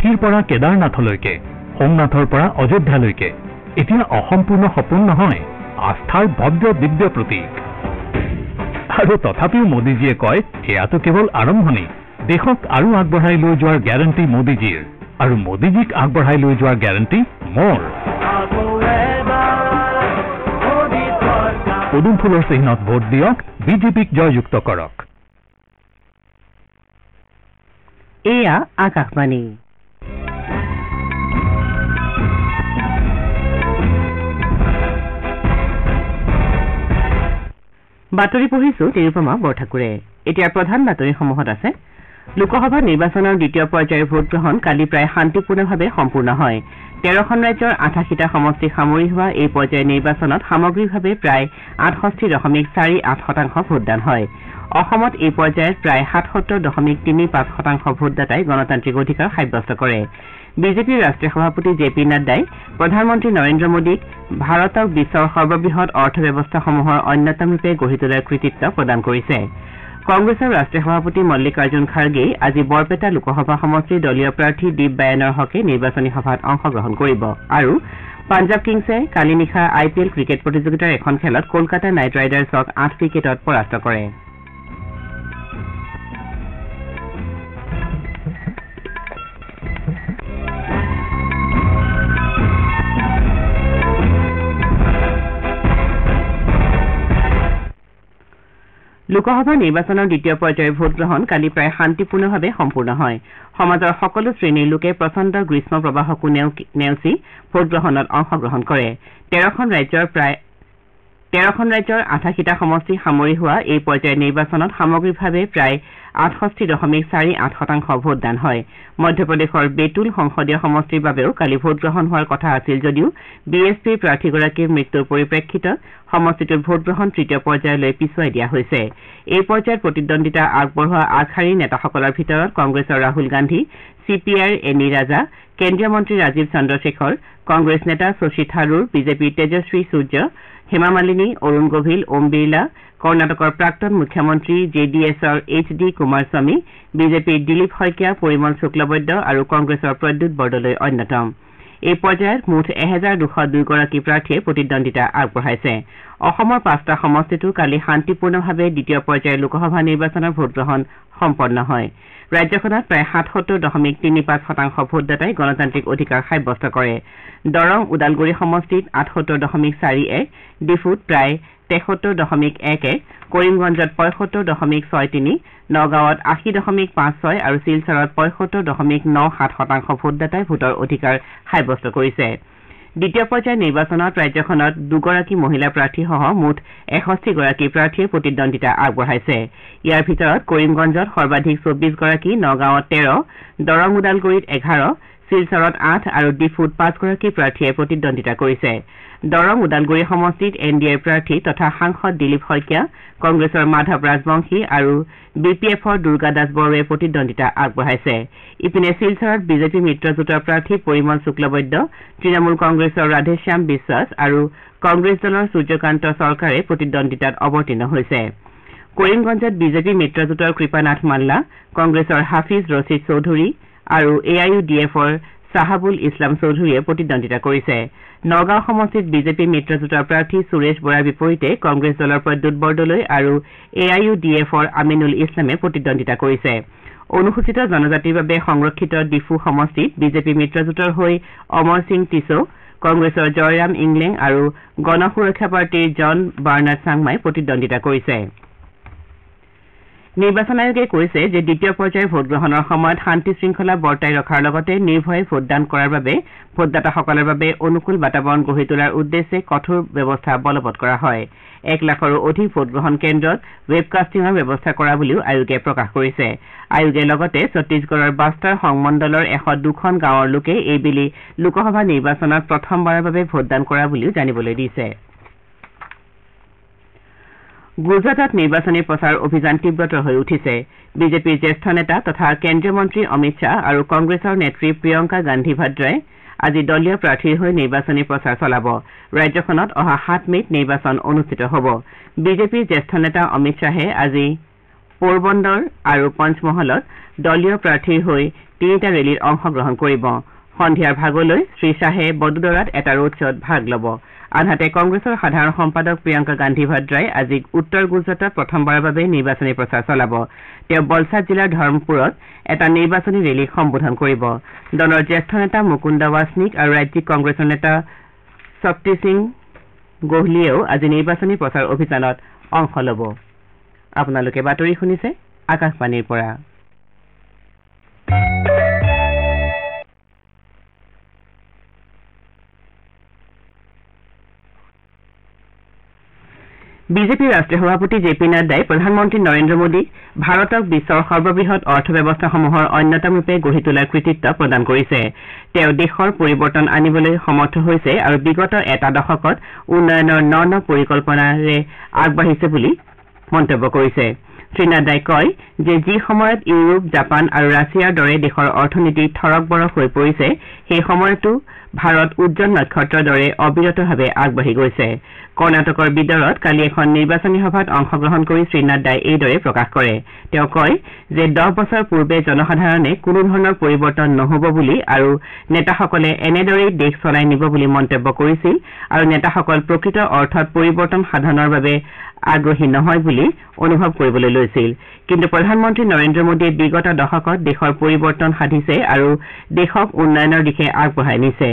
কাশীৰ পৰা কেদাৰনাথলৈকে সোমনাথৰ পৰা অযোধ্যালৈকে এতিয়া অসম্পূৰ্ণ সপোন নহয় আস্থাৰ ভব্য দিব্য প্ৰতীক আৰু তথাপিও মোদীজীয়ে কয় এয়াতো কেৱল আৰম্ভণি দেশক আৰু আগবঢ়াই লৈ যোৱাৰ গ্যাৰান্টি মোদীজীৰ আৰু মোদীজীক আগবঢ়াই লৈ যোৱাৰ গ্যাৰান্টি মোৰ পদুম ফুলৰ চিহ্নত ভোট দিয়ক বিজেপিক জয়যুক্ত কৰক এয়া আকাশবাণী বাতৰি পঢ়িছো তিৰুপমা বৰঠাকুৰে এতিয়া প্ৰধান বাতৰিসমূহত আছে লোকসভা নিৰ্বাচনৰ দ্বিতীয় পৰ্যায়ৰ ভোটগ্ৰহণ কালি প্ৰায় শান্তিপূৰ্ণভাৱে সম্পূৰ্ণ হয় 13খন ৰাজ্যৰ 88টা সমষ্টি সামৰি হোৱা এই পৰ্যায়ৰ নিৰ্বাচনত সামগ্ৰিকভাৱে প্ৰায় 68.48% ভোটদান হয় অসমত এই পৰ্যায়ত প্ৰায় 77.35% ভোটদাতাই গণতান্ত্ৰিক অধিকাৰ সাব্যস্ত কৰে বিজেপিৰ ৰাষ্ট্ৰীয় সভাপতি জে.পি. নাড্ডাই প্ৰধানমন্ত্ৰী নৰেন্দ্ৰ মোদীক ভাৰতক বিশ্বৰ সৰ্ববৃহৎ অৰ্থব্যৱস্থাসমূহৰ অন্যতম ৰূপে গঢ়ি তোলাৰ কৃতিত্ব প্ৰদান কৰিছে কংগ্ৰেছৰ ৰাষ্ট্ৰীয় সভাপতি মল্লিকাৰ্জুন খাৰ্গেই আজি বৰপেটা লোকসভা সমষ্টিৰ দলীয় প্ৰাৰ্থী দীপ বায়ানৰ হকে নিৰ্বাচনী সভাত অংশগ্ৰহণ কৰিব আৰু পাঞ্জাব কিংছে কালি নিশা IPL ক্ৰিকেট প্ৰতিযোগিতাৰ এখন খেলত কলকাতা নাইট ৰাইডাৰ্ছক 8 উইকেটত পৰাস্ত কৰে লোকসভা নিৰ্বাচনৰ দ্বিতীয় পৰ্যায়ৰ ভোটগ্ৰহণ কালি প্ৰায় শান্তিপূৰ্ণভাৱে সম্পূৰ্ণ হয় সমাজৰ সকলো শ্ৰেণীৰ লোকে প্ৰচণ্ড গ্ৰীষ্ম প্ৰবাহকো নেওচি ভোটগ্ৰহণত অংশগ্ৰহণ কৰে 13খন ৰাজ্যৰ 88টা সমষ্টি সামৰি হোৱা এই পৰ্যায়ৰ নিৰ্বাচনত সামগ্ৰিকভাৱে প্ৰায় 68.48% ভোটদান হয় মধ্যপ্ৰদেশৰ বেতুল সংসদীয় সমষ্টিৰ বাবেও কালি ভোটগ্ৰহণ হোৱাৰ কথা আছিল যদিও BSPৰ প্ৰাৰ্থীগৰাকীৰ মৃত্যুৰ পৰিপ্ৰেক্ষিতত সমষ্টিটোৰ ভোটগ্ৰহণ তৃতীয় পৰ্যায়লৈ পিছুৱাই দিয়া হৈছে এই পৰ্যায়ত প্ৰতিদ্বন্দ্বিতা আগবঢ়োৱা আগশাৰীৰ নেতাসকলৰ ভিতৰত কংগ্ৰেছৰ ৰাহুল গান্ধী CPIৰ এনি ৰাজা কেন্দ্ৰীয় মন্ত্ৰী ৰাজীৱ চন্দ্ৰশেখৰ কংগ্ৰেছ নেতা শশী থাৰুৰ বিজেপিৰ তেজস্বী সূৰ্য হেমা মালিনী অৰুণ গোভিল ওম বিৰলা কৰ্ণাটকৰ প্ৰাক্তন মুখ্যমন্ত্ৰী JDSৰ HD কুমাৰস্বামী বিজেপিৰ দিলীপ শইকীয়া পৰিমল শুক্লবৈদ্য আৰু কংগ্ৰেছৰ প্ৰদ্যুৎ বৰদলৈ অন্যতম এই পৰ্যায়ত মুঠ 1202 গৰাকী প্ৰাৰ্থীয়ে প্ৰতিদ্বন্দ্বিতা আগবঢ়াইছে অসমৰ 5টা সমষ্টিতো কালি শান্তিপূৰ্ণভাৱে দ্বিতীয় পৰ্যায়ৰ লোকসভা নিৰ্বাচনৰ ভোটগ্ৰহণ সম্পন্ন হয় ৰাজ্যখনত প্ৰায় 77.35% ভোটদাতাই গণতান্ত্ৰিক অধিকাৰ সাব্যস্ত কৰে দৰং ওদালগুৰি সমষ্টিত 78.41 ডিফুত প্ৰায় 73.11 কৰিমগঞ্জত 75.63 নগাঁৱত 80.56 আৰু শিলচৰত 75.97% ভোটদাতাই ভোটৰ অধিকাৰ সাব্যস্ত কৰিছে দ্বিতীয় পৰ্যায়ৰ নিৰ্বাচনত ৰাজ্যখনত 2 গৰাকী মহিলা প্ৰাৰ্থীসহ মুঠ 61 গৰাকী প্ৰাৰ্থীয়ে প্ৰতিদ্বন্দ্বিতা আগবঢ়াইছে ইয়াৰ ভিতৰত কৰিমগঞ্জত সৰ্বাধিক 24 গৰাকী নগাঁৱত 13 দৰং ওদালগুৰিত 11 শিলচৰত 8 আৰু ডিফুত 5 গৰাকী প্ৰাৰ্থীয়ে প্ৰতিদ্বন্দ্বিতা কৰিছে দৰং ওদালগুৰি সমষ্টিত NDAৰ প্ৰাৰ্থী তথা সাংসদ দিলীপ শইকীয়া কংগ্ৰেছৰ মাধৱ ৰাজবংশী আৰু BPFৰ দুৰ্গা দাস বড়োৱে প্ৰতিদ্বন্দ্বিতা আগবঢ়াইছে ইপিনে শিলচৰত বিজেপি মিত্ৰজোঁটৰ প্ৰাৰ্থী পৰিমল শুক্লবৈদ্য তৃণমূল কংগ্ৰেছৰ ৰাধেশ্যাম বিশ্বাস আৰু কংগ্ৰেছ দলৰ সূৰ্যকান্ত চৰকাৰে প্ৰতিদ্বন্দ্বিতাত অৱতীৰ্ণ হৈছে কৰিমগঞ্জত বিজেপি মিত্ৰজোঁটৰ কৃপানাথ মাল্লা কংগ্ৰেছৰ হাফিজ ৰছিদ চৌধুৰী আৰু AIUDFৰ সাহাবুল ইছলাম চৌধুৰীয়ে প্ৰতিদ্বন্দ্বিতা কৰিছে নগাঁও সমষ্টিত বিজেপি মিত্ৰজোঁটৰ প্ৰাৰ্থী সুৰেশ বৰাৰ বিপৰীতে কংগ্ৰেছ দলৰ প্ৰদ্যুৎ বৰদলৈ আৰু AIUDFৰ আমিনুল ইছলামে প্ৰতিদ্বন্দ্বিতা কৰিছে অনুসূচিত জনজাতিৰ বাবে সংৰক্ষিত ডিফু সমষ্টিত বিজেপি মিত্ৰজোঁটৰ হৈ অমৰ সিং টিছো কংগ্ৰেছৰ জয়ৰাম ইংলেং আৰু গণ সুৰক্ষা পাৰ্টীৰ জন বাৰ্নাৰ্ড চাংমাই প্ৰতিদ্বন্দ্বিতা কৰিছে নিৰ্বাচন আয়োগে কৈছে যে দ্বিতীয় পৰ্যায়ৰ ভোটগ্ৰহণৰ সময়ত শান্তি শৃংখলা বৰ্তাই ৰখাৰ লগতে নিৰ্ভয়ে ভোটদান কৰাৰ বাবে ভোটদাতাসকলৰ বাবে অনুকূল বাতাবৰণ গঢ়ি তোলাৰ উদ্দেশ্যে কঠোৰ ব্যৱস্থা বলবৎ কৰা হয় 1 লাখৰো অধিক ভোটগ্ৰহণ কেন্দ্ৰত ৱেবকাষ্টিঙৰ ব্যৱস্থা কৰা বুলিও আয়োগে প্ৰকাশ কৰিছে আয়োগে লগতে ছত্তীশগড়ৰ বাস্তাৰ সংমণ্ডলৰ 102খন গাঁৱৰ লোকে এইবেলি লোকসভা নিৰ্বাচনত প্ৰথমবাৰৰ বাবে ভোটদান কৰা বুলিও জানিবলৈ দিছে গুজৰাটত নিৰ্বাচনী প্ৰচাৰ অভিযান তীব্ৰতৰ হৈ উঠিছে বিজেপিৰ জ্যেষ্ঠ নেতা তথা কেন্দ্ৰীয় মন্ত্ৰী অমিত শ্বাহ আৰু কংগ্ৰেছৰ নেত্ৰী প্ৰিয়ংকা গান্ধী ভাদ্ৰাই আজি দলীয় প্ৰাৰ্থীৰ হৈ নিৰ্বাচনী প্ৰচাৰ চলাব ৰাজ্যখনত অহা 7 মেত নিৰ্বাচন অনুষ্ঠিত হ'ব বিজেপিৰ জ্যেষ্ঠ নেতা অমিত শ্বাহে আজি পোৰবন্দৰ আৰু পঞ্চমহলত দলীয় প্ৰাৰ্থীৰ হৈ তিনিটা ৰেলীত অংশগ্ৰহণ কৰিব সন্ধিয়াৰ ভাগলৈ শ্ৰীশ্বাহে বদোদৰাত এটা ৰোড শ্বত ভাগ ল'ব আনহাতে কংগ্ৰেছৰ সাধাৰণ সম্পাদক প্ৰিয়ংকা গান্ধী ভাদ্ৰাই আজি উত্তৰ গুজৰাটত প্ৰথমবাৰৰ বাবে নিৰ্বাচনী প্ৰচাৰ চলাব তেওঁ বলছাদ জিলাৰ ধৰ্মপুৰত এটা নিৰ্বাচনী ৰেলীক সম্বোধন কৰিব দলৰ জ্যেষ্ঠ নেতা মুকুন্দ ৱাছনিক আৰু ৰাজ্যিক কংগ্ৰেছৰ নেতা শক্তি সিং গোহলিয়েও আজি নিৰ্বাচনী প্ৰচাৰ অভিযানত অংশ ল'ব আপোনালোকে বাতৰি শুনিছে আকাশবাণীৰ পৰা বিজেপিৰ ৰাষ্ট্ৰীয় সভাপতি জে পি নাড্ডাই প্ৰধানমন্ত্ৰী নৰেন্দ্ৰ মোদীক ভাৰতক বিশ্বৰ সৰ্ববৃহৎ অৰ্থব্যৱস্থাসমূহৰ অন্যতম ৰূপে গঢ়ি তোলাৰ কৃতিত্ব প্ৰদান কৰিছে তেওঁ দেশৰ পৰিৱৰ্তন আনিবলৈ সমৰ্থ হৈছে আৰু বিগত এটা দশকত উন্নয়নৰ ন পৰিকল্পনাৰে আগবাঢ়িছে বুলি মন্তব্য কৰিছে শ্ৰীনাড্ডাই কয় যে যি সময়ত ইউৰোপ জাপান আৰু ৰাছিয়াৰ দৰে দেশৰ অৰ্থনীতি থৰক বৰক হৈ পৰিছে সেই সময়তো ভাৰত উজ্জ্বল নক্ষত্ৰৰ দৰে অবিৰতভাৱে আগবাঢ়ি গৈছে কৰ্ণাটকৰ বিদৰত কালি এখন নিৰ্বাচনী সভাত অংশগ্ৰহণ কৰি শ্ৰীনাড্ডাই এইদৰে প্ৰকাশ কৰে তেওঁ কয় যে 10 বছৰ পূৰ্বে জনসাধাৰণে কোনো ধৰণৰ পৰিৱৰ্তন নহ'ব বুলি আৰু নেতাসকলে এনেদৰেই দেশ চলাই নিব বুলি মন্তব্য কৰিছিল আৰু নেতাসকল প্ৰকৃত অৰ্থত পৰিৱৰ্তন সাধনৰ বাবে আগ্ৰহী নহয় বুলি অনুভৱ কৰিবলৈ লৈছিল কিন্তু প্ৰধানমন্ত্ৰী নৰেন্দ্ৰ মোদীয়ে বিগত দশকত দেশৰ পৰিৱৰ্তন সাধিছে আৰু দেশক উন্নয়নৰ দিশে আগবঢ়াই নিছে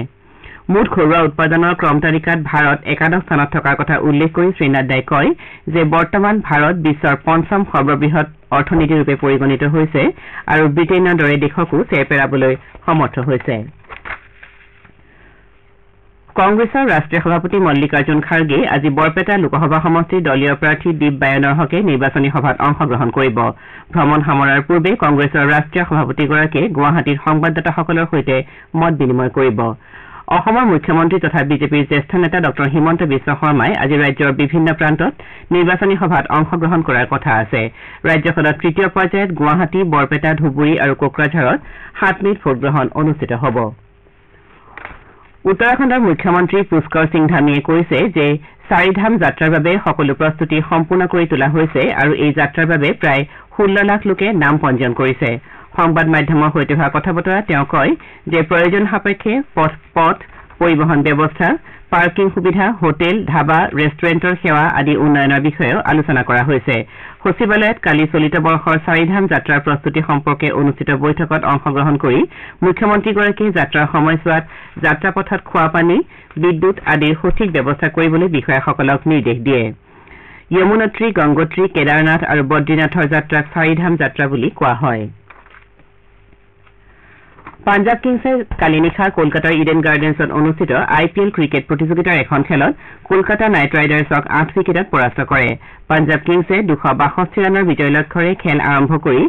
মুঠ ঘৰুৱা উৎপাদনৰ ক্ৰম তালিকাত ভাৰত একাদশ স্থানত থকাৰ কথা উল্লেখ কৰি শ্ৰীনাড্ডাই কয় যে বৰ্তমান ভাৰত বিশ্বৰ পঞ্চম সৰ্ববৃহৎ অৰ্থনীতিৰূপে পৰিগণিত হৈছে আৰু ব্ৰিটেইনৰ দৰে দেশকো চেৰ পেলাবলৈ সমৰ্থ হৈছে কংগ্ৰেছৰ ৰাষ্ট্ৰীয় সভাপতি মল্লিকাৰ্জুন খাৰ্গে আজি বৰপেটা লোকসভা সমষ্টিৰ দলীয় প্ৰাৰ্থী দীপ বায়নৰ হকে নিৰ্বাচনী সভাত অংশগ্ৰহণ কৰিব ভ্ৰমণ সামৰাৰ পূৰ্বে কংগ্ৰেছৰ ৰাষ্ট্ৰীয় সভাপতিগৰাকীয়ে গুৱাহাটীত সংবাদদাতাসকলৰ সৈতে মত বিনিময় কৰিব অসমৰ মুখ্যমন্ত্ৰী তথা বিজেপিৰ জ্যেষ্ঠ নেতা ডঃ হিমন্ত বিশ্ব শৰ্মাই আজি ৰাজ্যৰ বিভিন্ন প্ৰান্তত নিৰ্বাচনী সভাত অংশগ্ৰহণ কৰাৰ কথা আছে ৰাজ্যখনত তৃতীয় পৰ্যায়ত গুৱাহাটী বৰপেটা ধুবুৰী আৰু কোকৰাঝাৰত 7 মেত ভোটগ্ৰহণ অনুষ্ঠিত হ'ব উত্তৰাখণ্ডৰ মুখ্যমন্ত্ৰী পুষ্কৰ সিং ধামীয়ে কৈছে যে চাৰিধাম যাত্ৰাৰ বাবে সকলো প্ৰস্তুতি সম্পূৰ্ণ কৰি তোলা হৈছে আৰু এই যাত্ৰাৰ বাবে প্ৰায় 16 লাখ লোকে নাম পঞ্জীয়ন কৰিছে সংবাদ মাধ্যমৰ সৈতে হোৱা কথা বতৰা তেওঁ কয় যে প্ৰয়োজন সাপেক্ষে পথ পৰিবহন ব্যৱস্থা পাৰ্কিং সুবিধা হোটেল ধাবা ৰেষ্টুৰেণ্টৰ সেৱা আদি উন্নয়নৰ বিষয়েও আলোচনা কৰা হৈছে সচিবালয়ত কালি চলিত বৰ্ষৰ চাৰিধাম যাত্ৰাৰ প্ৰস্তুতি সম্পৰ্কে অনুষ্ঠিত বৈঠকত অংশগ্ৰহণ কৰি মুখ্যমন্ত্ৰীগৰাকীয়ে যাত্ৰাৰ সময়ছোৱাত যাত্ৰাপথত খোৱা পানী বিদ্যুৎ আদিৰ সঠিক ব্যৱস্থা কৰিবলৈ বিষয়াসকলক নিৰ্দেশ দিয়ে যমুনোত্ৰী গংগোত্ৰী কেদাৰনাথ আৰু বদ্ৰীনাথৰ যাত্ৰাক চাৰিধাম যাত্ৰা বুলি কোৱা হয় পাঞ্জাব কিংছে কালি নিশা কলকাতাৰ ইডেন গাৰ্ডেন্সত অনুষ্ঠিত IPL ক্ৰিকেট প্ৰতিযোগিতাৰ এখন খেলত কলকাতা নাইট ৰাইডাৰ্ছক 8 উইকেটত পৰাস্ত কৰে পাঞ্জাব কিংছে 262 ৰানৰ বিজয় লক্ষ্যৰে খেল আৰম্ভ কৰি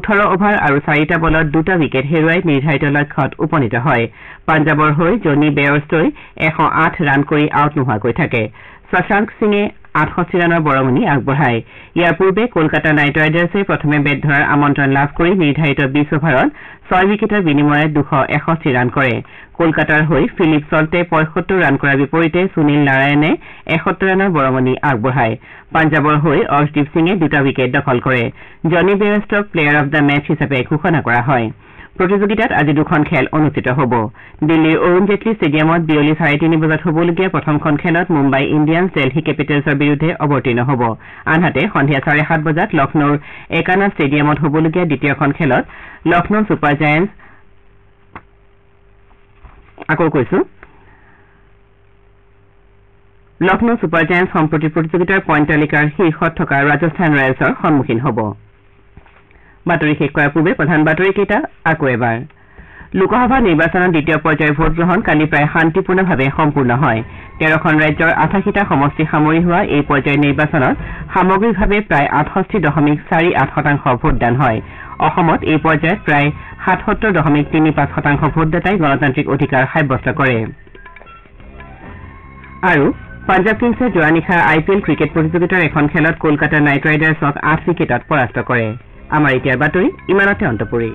18 অভাৰ আৰু 4টা বলত 2টা উইকেট হেৰুৱাই নিৰ্ধাৰিত লক্ষ্যত উপনীত হয় পাঞ্জাবৰ হৈ জনি বেয়াৰষ্টই 108 ৰান কৰি আউট নোহোৱাকৈ থাকে শশাংক সিঙে 68 ৰানৰ বৰঙণি আগবঢ়ায় ইয়াৰ পূৰ্বে কলকাতা নাইট ৰাইডাৰ্ছে প্ৰথমে বেট ধৰাৰ আমন্ত্ৰণ লাভ কৰি নিৰ্ধাৰিত 20 অভাৰত 6 উইকেটৰ বিনিময়ত 261 ৰান কৰে কলকাতাৰ হৈ ফিলিপ চল্টে 75 ৰান কৰাৰ বিপৰীতে সুনীল নাৰায়ণে 71 ৰানৰ বৰঙণি আগবঢ়ায় পাঞ্জাবৰ হৈ অৰ্শদীপ সিঙে 2টা উইকেট দখল কৰে জনি বেয়াৰষ্টক প্লেয়াৰ অব দ্য মেচ হিচাপে ঘোষণা কৰা হয় প্ৰতিযোগিতাত আজি দুখন খেল অনুষ্ঠিত হ'ব দিল্লীৰ অৰুণ জেটলী ষ্টেডিয়ামত বিয়লি 3:30 বজাত হ'বলগীয়া প্ৰথমখন খেলত মুম্বাই ইণ্ডিয়ান্স দিল্লী কেপিটেলছৰ বিৰুদ্ধে অৱতীৰ্ণ হ'ব আনহাতে সন্ধিয়া 7:30 বজাত লক্ষ্ণৌৰ একানা ষ্টেডিয়ামত হ'বলগীয়া দ্বিতীয়খন খেলত লক্ষ্ণৌ ছুপাৰ জায়াণ্টছ সম্প্ৰতি প্ৰতিযোগিতাৰ পইণ্ট তালিকাৰ শীৰ্ষত থকা ৰাজস্থান ৰয়েলছৰ সন্মুখীন হ'ব বাতৰি শেষ কৰাৰ পূৰ্বে প্ৰধান বাতৰিকেইটা আকৌ এবাৰ লোকসভা নিৰ্বাচনৰ দ্বিতীয় পৰ্যায়ৰ ভোটগ্ৰহণ কালি প্ৰায় শান্তিপূৰ্ণভাৱে সম্পূৰ্ণ হয় 13খন ৰাজ্যৰ 88টা সমষ্টি সামৰি হোৱা এই পৰ্যায়ৰ নিৰ্বাচনত সামগ্ৰিকভাৱে প্ৰায় 68.48% ভোটদান হয় অসমত এই পৰ্যায়ত প্ৰায় 77.35% ভোটদাতাই গণতান্ত্ৰিক অধিকাৰ সাব্যস্ত কৰে আৰু পাঞ্জাব কিংছে যোৱা নিশা IPL ক্ৰিকেট প্ৰতিযোগিতাৰ এখন খেলত কলকাতা নাইট ৰাইডাৰ্ছক 8 উইকেটত পৰাস্ত কৰে আমাৰ এতিয়াৰ বাতৰি ইমানতে অন্ত পৰিল